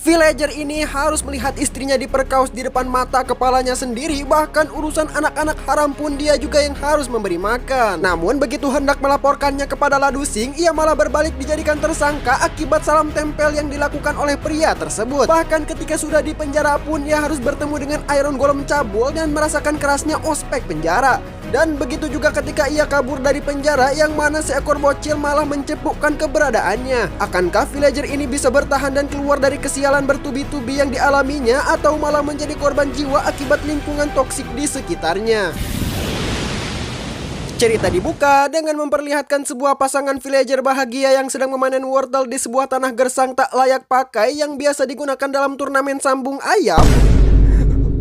Villager ini harus melihat istrinya diperkaos di depan mata kepalanya sendiri, bahkan urusan anak-anak haram pun dia juga yang harus memberi makan. Namun begitu hendak melaporkannya kepada Ladusing, ia malah berbalik dijadikan tersangka akibat salam tempel yang dilakukan oleh pria tersebut. Bahkan ketika sudah di penjara pun ia harus bertemu dengan Iron Golem cabul dan merasakan kerasnya ospek penjara. Dan begitu juga ketika ia kabur dari penjara, yang mana seekor bocil malah mencepukkan keberadaannya. Akankah villager ini bisa bertahan dan keluar dari kesialan bertubi-tubi yang dialaminya, atau malah menjadi korban jiwa akibat lingkungan toksik di sekitarnya? Cerita dibuka dengan memperlihatkan sebuah pasangan villager bahagia yang sedang memanen wortel di sebuah tanah gersang tak layak pakai yang biasa digunakan dalam turnamen sambung ayam.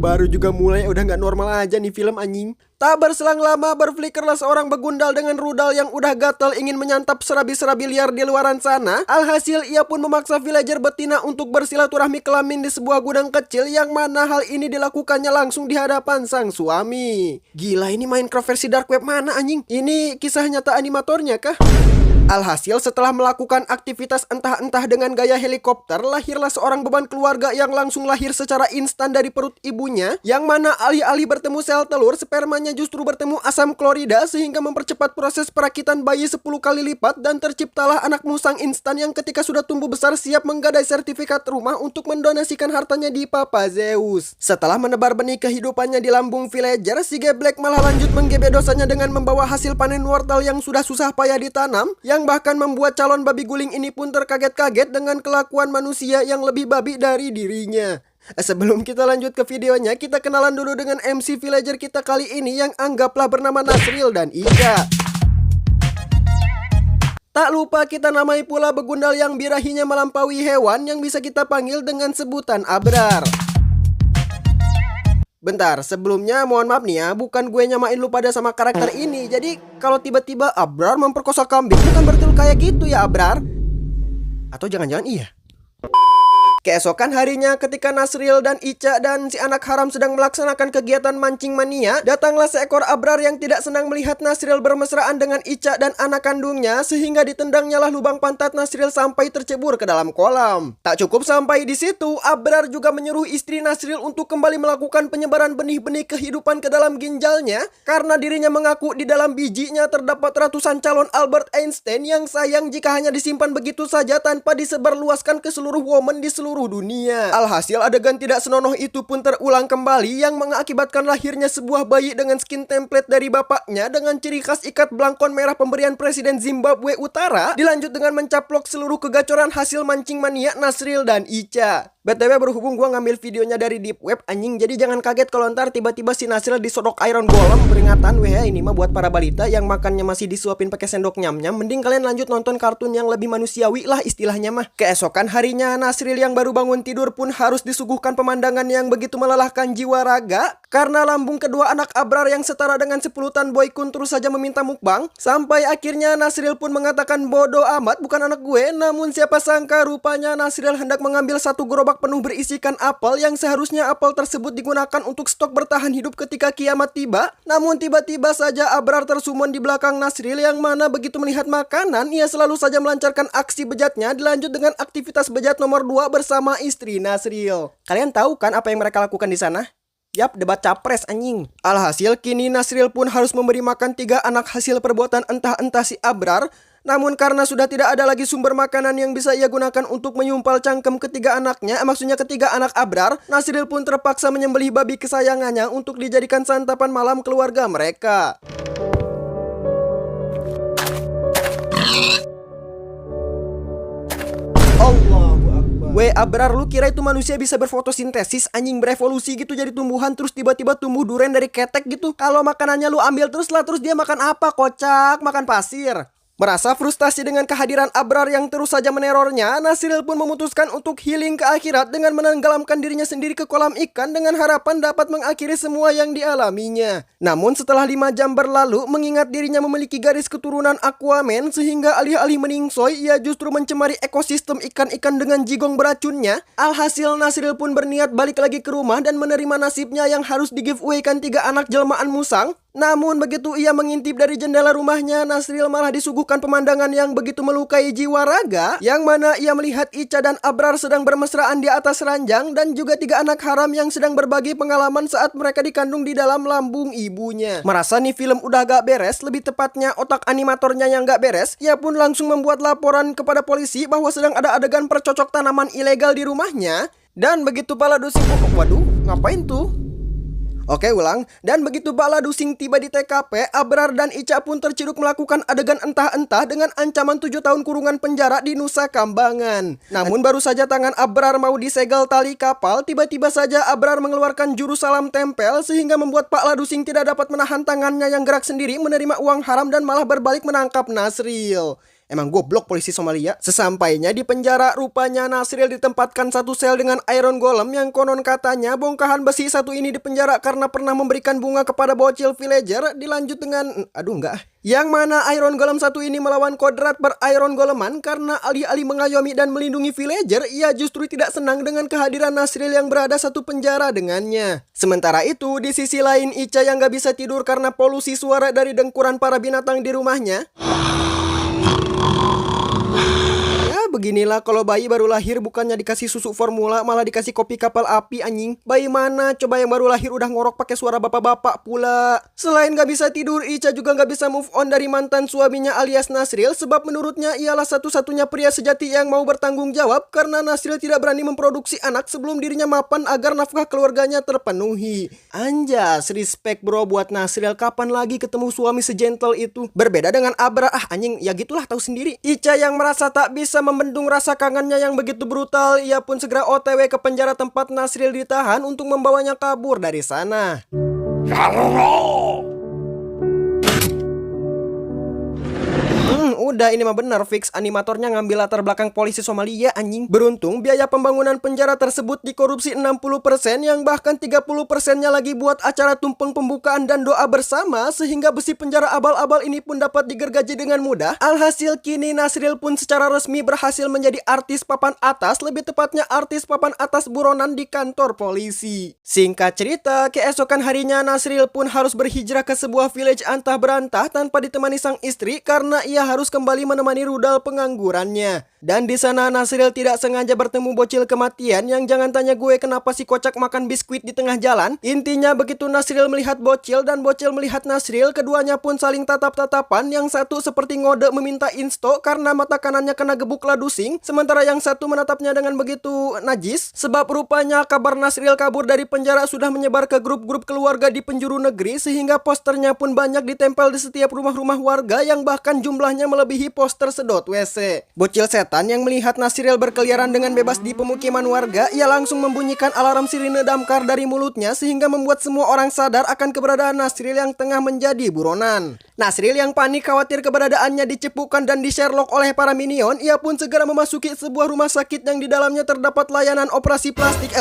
Baru juga mulai udah nggak normal aja nih film anjing. Tak berselang lama berflikerlah seorang begundal dengan rudal yang udah gatel ingin menyantap serabi-serabi liar di luaran sana. Alhasil ia pun memaksa villager betina untuk bersilaturahmi kelamin di sebuah gudang kecil, yang mana hal ini dilakukannya langsung di hadapan sang suami. Gila, ini Minecraft versi dark web mana anjing? Ini kisah nyata animatornya kah? Alhasil setelah melakukan aktivitas entah-entah dengan gaya helikopter, lahirlah seorang beban keluarga yang langsung lahir secara instan dari perut ibunya, yang mana alih-alih bertemu sel telur, spermanya justru bertemu asam klorida sehingga mempercepat proses perakitan bayi 10 kali lipat, dan terciptalah anak musang instan yang ketika sudah tumbuh besar siap menggadai sertifikat rumah untuk mendonasikan hartanya di Papa Zeus. Setelah menebar benih kehidupannya di lambung villager, si geblek malah lanjut menggebek dosanya dengan membawa hasil panen wortel yang sudah susah payah ditanam, yang bahkan membuat calon babi guling ini pun terkaget-kaget dengan kelakuan manusia yang lebih babi dari dirinya. Sebelum kita lanjut ke videonya, kita kenalan dulu dengan MC villager kita kali ini yang anggaplah bernama Nasril dan Ika. Tak lupa kita namai pula begundal yang birahinya melampaui hewan yang bisa kita panggil dengan sebutan Abrar. Bentar, sebelumnya mohon maaf nih ya, bukan gue nyamain lu pada sama karakter ini. Jadi kalau tiba-tiba Abrar memperkosa kambing, bukan berarti lu kayak gitu ya Abrar? Atau jangan-jangan iya? Keesokan harinya ketika Nasril dan Ica dan si anak haram sedang melaksanakan kegiatan mancing mania, datanglah seekor Abrar yang tidak senang melihat Nasril bermesraan dengan Ica dan anak kandungnya, sehingga ditendangnya lah lubang pantat Nasril sampai tercebur ke dalam kolam. Tak cukup sampai di situ, Abrar juga menyuruh istri Nasril untuk kembali melakukan penyebaran benih-benih kehidupan ke dalam ginjalnya, karena dirinya mengaku di dalam bijinya terdapat ratusan calon Albert Einstein yang sayang jika hanya disimpan begitu saja tanpa disebarluaskan ke seluruh woman di seluruh dunia. Alhasil adegan tidak senonoh itu pun terulang kembali, yang mengakibatkan lahirnya sebuah bayi dengan skin template dari bapaknya dengan ciri khas ikat belangkon merah pemberian Presiden Zimbabwe Utara, dilanjut dengan mencaplok seluruh kegacoran hasil mancing mania Nasril dan Ica. BTW berhubung gua ngambil videonya dari deep web anjing, jadi jangan kaget kalau ntar tiba-tiba si Nasril disodok Iron Golem. Peringatan weh, ini mah buat para balita yang makannya masih disuapin pakai sendok nyam-nyam. Mending kalian lanjut nonton kartun yang lebih manusiawi lah istilahnya mah. Keesokan harinya Nasril yang baru bangun tidur pun harus disuguhkan pemandangan yang begitu melelahkan jiwa raga, karena lambung kedua anak Abrar yang setara dengan 10 tan boy kun terus saja meminta mukbang. Sampai akhirnya Nasril pun mengatakan bodoh amat, bukan anak gue. Namun siapa sangka rupanya Nasril hendak mengambil satu gerobak penuh berisikan apel, yang seharusnya apel tersebut digunakan untuk stok bertahan hidup ketika kiamat tiba. Namun tiba-tiba saja Abrar tersumun di belakang Nasril, yang mana begitu melihat makanan ia selalu saja melancarkan aksi bejatnya, dilanjut dengan aktivitas bejat nomor 2 bersama istri Nasril. Kalian tahu kan apa yang mereka lakukan di sana? Yap, debat capres anjing. Alhasil kini Nasril pun harus memberi makan 3 anak hasil perbuatan entah-entah si Abrar. Namun karena sudah tidak ada lagi sumber makanan yang bisa ia gunakan untuk menyumpal cangkem ketiga anaknya, maksudnya ketiga anak Abrar, Nasril pun terpaksa menyembelih babi kesayangannya untuk dijadikan santapan malam keluarga mereka. Weh Abrar, lu kira itu manusia bisa berfotosintesis anjing, berevolusi gitu jadi tumbuhan terus tiba-tiba tumbuh duren dari ketek gitu? Kalau makanannya lu ambil terus dia makan apa? Kocak, makan pasir. Merasa frustasi dengan kehadiran Abrar yang terus saja menerornya, Nasril pun memutuskan untuk healing ke akhirat dengan menenggelamkan dirinya sendiri ke kolam ikan dengan harapan dapat mengakhiri semua yang dialaminya. Namun setelah 5 jam berlalu, mengingat dirinya memiliki garis keturunan Aquaman, sehingga alih-alih meningsoy, ia justru mencemari ekosistem ikan-ikan dengan jigong beracunnya. Alhasil Nasril pun berniat balik lagi ke rumah dan menerima nasibnya yang harus di giveaway-kan 3 anak jelmaan musang. Namun begitu ia mengintip dari jendela rumahnya, Nasril malah disuguhkan pemandangan yang begitu melukai jiwa raga, yang mana ia melihat Ica dan Abrar sedang bermesraan di atas ranjang dan juga 3 anak haram yang sedang berbagi pengalaman saat mereka dikandung di dalam lambung ibunya. Merasa nih film udah gak beres, lebih tepatnya otak animatornya yang gak beres, ia pun langsung membuat laporan kepada polisi bahwa sedang ada adegan percocok tanaman ilegal di rumahnya. Dan begitu Bala Dusing, waduh, ngapain tuh? Oke, ulang. Dan begitu Bala Dusing tiba di TKP, Abrar dan Ica pun terciduk melakukan adegan entah-entah dengan ancaman 7 tahun kurungan penjara di Nusa Kambangan. Namun baru saja tangan Abrar mau disegel tali kapal, tiba-tiba saja Abrar mengeluarkan jurus salam tempel sehingga membuat Pak Ladusing tidak dapat menahan tangannya yang gerak sendiri menerima uang haram dan malah berbalik menangkap Nasril. Emang goblok polisi Somalia. Sesampainya di penjara, rupanya Nasril ditempatkan satu sel dengan Iron Golem yang konon katanya bongkahan besi satu ini di penjara karena pernah memberikan bunga kepada bocil villager. Dilanjut dengan, yang mana Iron Golem satu ini melawan kodrat ber-Iron Goleman karena alih-alih mengayomi dan melindungi villager, ia justru tidak senang dengan kehadiran Nasril yang berada satu penjara dengannya. Sementara itu, di sisi lain Ica yang gak bisa tidur karena polusi suara dari dengkuran para binatang di rumahnya. Beginilah kalau bayi baru lahir bukannya dikasih susu formula malah dikasih kopi kapal api anjing. Bayi mana coba yang baru lahir udah ngorok pakai suara bapak-bapak pula. Selain gak bisa tidur, Ica juga gak bisa move on dari mantan suaminya alias Nasril, sebab menurutnya ialah satu-satunya pria sejati yang mau bertanggung jawab karena Nasril tidak berani memproduksi anak sebelum dirinya mapan agar nafkah keluarganya terpenuhi. Anjas, respect bro buat Nasril, kapan lagi ketemu suami segentle itu. Berbeda dengan Abra, anjing ya gitulah tahu sendiri. Ica yang merasa tak bisa membendung rasa kangennya yang begitu brutal, ia pun segera OTW ke penjara tempat Nasril ditahan untuk membawanya kabur dari sana. Udah ini mah benar fix animatornya ngambil latar belakang polisi Somalia anjing. Beruntung biaya pembangunan penjara tersebut dikorupsi 60% yang bahkan 30%-nya lagi buat acara tumpeng pembukaan dan doa bersama sehingga besi penjara abal-abal ini pun dapat digergaji dengan mudah. Alhasil kini Nasril pun secara resmi berhasil menjadi artis papan atas, lebih tepatnya artis papan atas buronan di kantor polisi. Singkat cerita, keesokan harinya Nasril pun harus berhijrah ke sebuah village antah berantah tanpa ditemani sang istri karena ia harus kembali menemani rudal penganggurannya. Dan di sana Nasril tidak sengaja bertemu bocil kematian yang jangan tanya gue kenapa si kocak makan biskuit di tengah jalan. Intinya begitu Nasril melihat bocil dan bocil melihat Nasril, keduanya pun saling tatap-tatapan. Yang satu seperti ngode meminta insto karena mata kanannya kena gebuk Ladusing, sementara yang satu menatapnya dengan begitu najis sebab rupanya kabar Nasril kabur dari penjara sudah menyebar ke grup-grup keluarga di penjuru negeri sehingga posternya pun banyak ditempel di setiap rumah-rumah warga yang bahkan jumlahnya melebihi poster sedot WC. Bocil setan yang melihat Nasril berkeliaran dengan bebas di pemukiman warga, ia langsung membunyikan alarm sirine damkar dari mulutnya sehingga membuat semua orang sadar akan keberadaan Nasril yang tengah menjadi buronan. Nasril yang panik khawatir keberadaannya dicepukan dan di-Sherlock oleh para minion, ia pun segera memasuki sebuah rumah sakit yang di dalamnya terdapat layanan operasi plastik.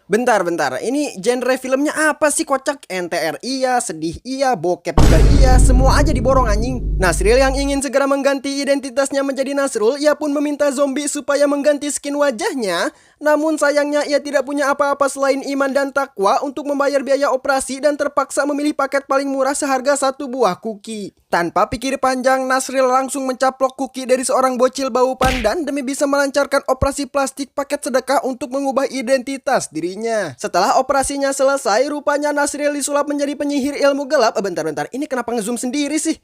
Bentar. Ini genre filmnya apa sih kocak? NTR iya, sedih iya, bokep juga iya, semua aja diborong anjing. Nasril yang ingin segera mengganti identitasnya menjadi Nasrul, ia pun meminta zombie supaya mengganti skin wajahnya. Namun sayangnya ia tidak punya apa-apa selain iman dan takwa untuk membayar biaya operasi dan terpaksa memilih paket paling murah seharga 1 buah kuki. Tanpa pikir panjang, Nasril langsung mencaplok kuki dari seorang bocil bau pandan demi bisa melancarkan operasi plastik paket sedekah untuk mengubah identitas dirinya. Setelah operasinya selesai, rupanya Nasril disulap menjadi penyihir ilmu gelap. Bentar, ini kenapa ngezoom sendiri sih?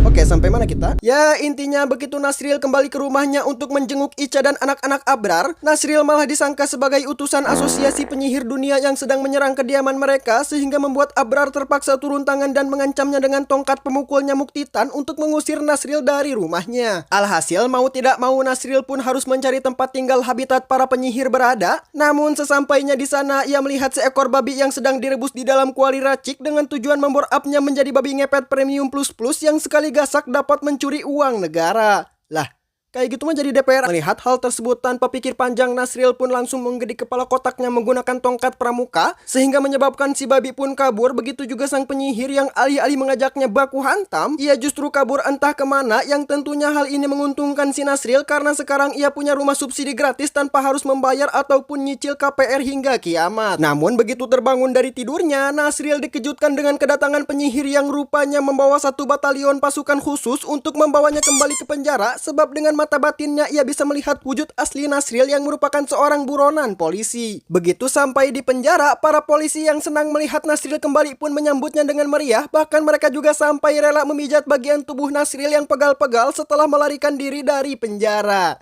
Oke, sampai mana kita? Ya, intinya begitu Nasril kembali ke rumahnya untuk menjenguk Ica dan anak-anak Abrar, Nasril malah disangka sebagai utusan asosiasi penyihir dunia yang sedang menyerang kediaman mereka sehingga membuat Abrar terpaksa turun tangan dan mengancamnya dengan tongkat pemukul nyamuk titan untuk mengusir Nasril dari rumahnya. Alhasil mau tidak mau Nasril pun harus mencari tempat tinggal habitat para penyihir berada. Namun sesampainya di sana ia melihat seekor babi yang sedang direbus di dalam kuali racik dengan tujuan membore up-nya menjadi babi ngepet premium plus yang sekali gasak dapat mencuri uang negara. Lah, Kayak gitu mah jadi DPR. Melihat hal tersebut tanpa pikir panjang, Nasril pun langsung menggedik kepala kotaknya menggunakan tongkat pramuka sehingga menyebabkan si babi pun kabur. Begitu juga sang penyihir yang alih-alih mengajaknya baku hantam, ia justru kabur entah kemana, yang tentunya hal ini menguntungkan si Nasril karena sekarang ia punya rumah subsidi gratis tanpa harus membayar ataupun nyicil KPR hingga kiamat. Namun begitu terbangun dari tidurnya, Nasril dikejutkan dengan kedatangan penyihir yang rupanya membawa satu batalion pasukan khusus untuk membawanya kembali ke penjara, sebab dengan mata batinnya ia bisa melihat wujud asli Nasril yang merupakan seorang buronan polisi. Begitu sampai di penjara, para polisi yang senang melihat Nasril kembali pun menyambutnya dengan meriah. Bahkan mereka juga sampai rela memijat bagian tubuh Nasril yang pegal-pegal setelah melarikan diri dari penjara.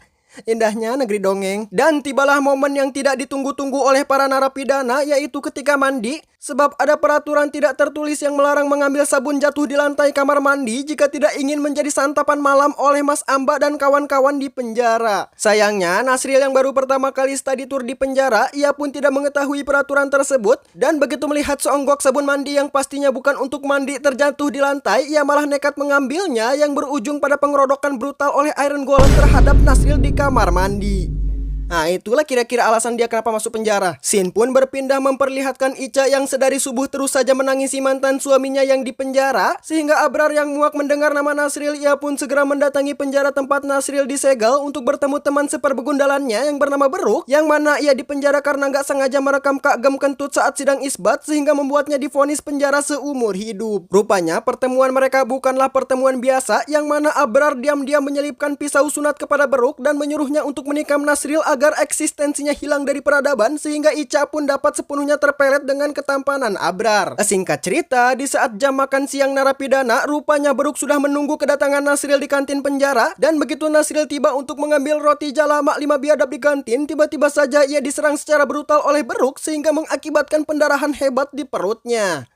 Indahnya negeri dongeng. Dan tibalah momen yang tidak ditunggu-tunggu oleh para narapidana, yaitu ketika mandi. Sebab ada peraturan tidak tertulis yang melarang mengambil sabun jatuh di lantai kamar mandi jika tidak ingin menjadi santapan malam oleh Mas Amba dan kawan-kawan di penjara. Sayangnya, Nasril yang baru pertama kali study tour di penjara, ia pun tidak mengetahui peraturan tersebut. Dan begitu melihat seonggok sabun mandi yang pastinya bukan untuk mandi terjatuh di lantai, ia malah nekat mengambilnya, yang berujung pada pengerodokan brutal oleh Iron Golem terhadap Nasril di kamar mandi. Nah, itulah kira-kira alasan dia kenapa masuk penjara. Scene pun berpindah memperlihatkan Ica yang sedari subuh terus saja menangisi mantan suaminya yang di penjara, sehingga Abrar yang muak mendengar nama Nasril, ia pun segera mendatangi penjara tempat Nasril disegel untuk bertemu teman seperbegundalannya yang bernama Beruk, yang mana ia di penjara karena nggak sengaja merekam Kak Gem kentut saat sidang isbat sehingga membuatnya divonis penjara seumur hidup. Rupanya pertemuan mereka bukanlah pertemuan biasa, yang mana Abrar diam-diam menyelipkan pisau sunat kepada Beruk dan menyuruhnya untuk menikam Nasril agar eksistensinya hilang dari peradaban, sehingga Ica pun dapat sepenuhnya terpelet dengan ketampanan Abrar. Singkat cerita, di saat jam makan siang narapidana, rupanya Beruk sudah menunggu kedatangan Nasril di kantin penjara. Dan begitu Nasril tiba untuk mengambil roti jala mak 5 biadab di kantin, tiba-tiba saja ia diserang secara brutal oleh Beruk sehingga mengakibatkan pendarahan hebat di perutnya.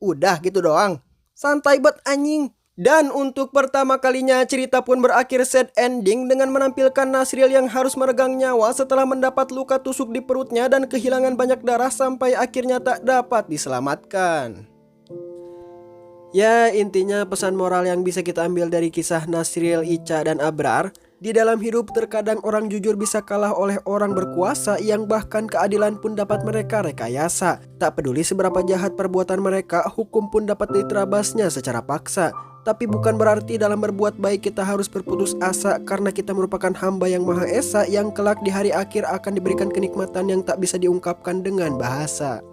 Udah gitu doang. Santai bet anjing. Dan untuk pertama kalinya cerita pun berakhir sad ending dengan menampilkan Nasril yang harus meregang nyawa setelah mendapat luka tusuk di perutnya dan kehilangan banyak darah sampai akhirnya tak dapat diselamatkan. Ya, intinya pesan moral yang bisa kita ambil dari kisah Nasril, Ica, dan Abrar, di dalam hidup terkadang orang jujur bisa kalah oleh orang berkuasa yang bahkan keadilan pun dapat mereka rekayasa. Tak peduli seberapa jahat perbuatan mereka, hukum pun dapat diterabasnya secara paksa. Tapi bukan berarti dalam berbuat baik kita harus berputus asa, karena kita merupakan hamba yang Maha Esa yang kelak di hari akhir akan diberikan kenikmatan yang tak bisa diungkapkan dengan bahasa.